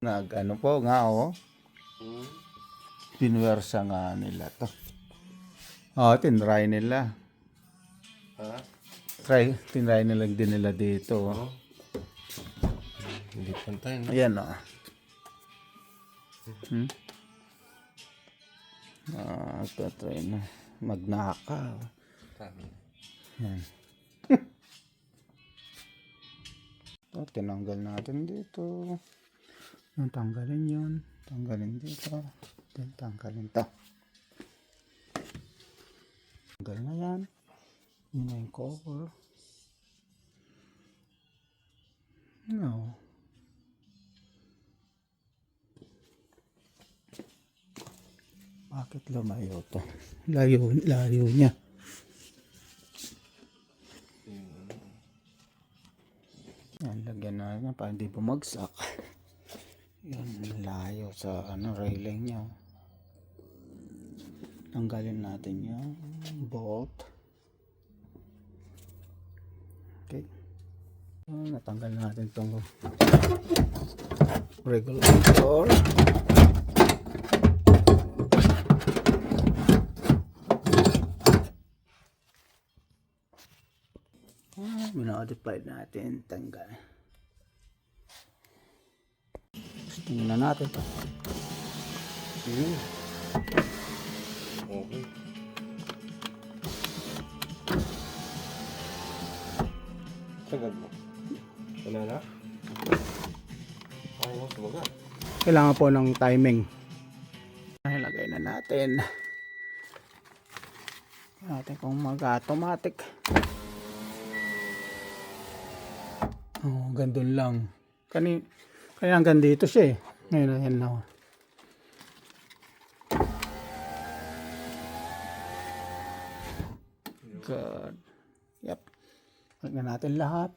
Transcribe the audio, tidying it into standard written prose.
Ano po nga oh. Pinwersa nga nila to. Tinry nila. Ha? Tinry nila din nila dito. Hindi pantay, no? Ayan ito try na. Magnakaw. Tama. Yan. Tinanggal natin dito. Yung tanggalin yun. Tanggalin dito. Then tanggalin to. Tanggal na yan. Yun na yung cover. No. Bakit lumayo to? Layo niya. Yan, lagyan na para hindi bumagsak. Yan, layo sa railing niya. Tanggalin natin yung bolt. Okay. Natanggal natin itong regulator. Minodify natin, tanggal. Tingnan natin. Okay. Sagad mo. Wala na? Ayaw mo sumagat. Kailangan po ng timing. Ilagay na natin. Natin kung mag-automatic. Gandun lang. Kaya hanggang dito siya eh. Ngayon, yan lang. Good. Yep. Lagyan natin lahat.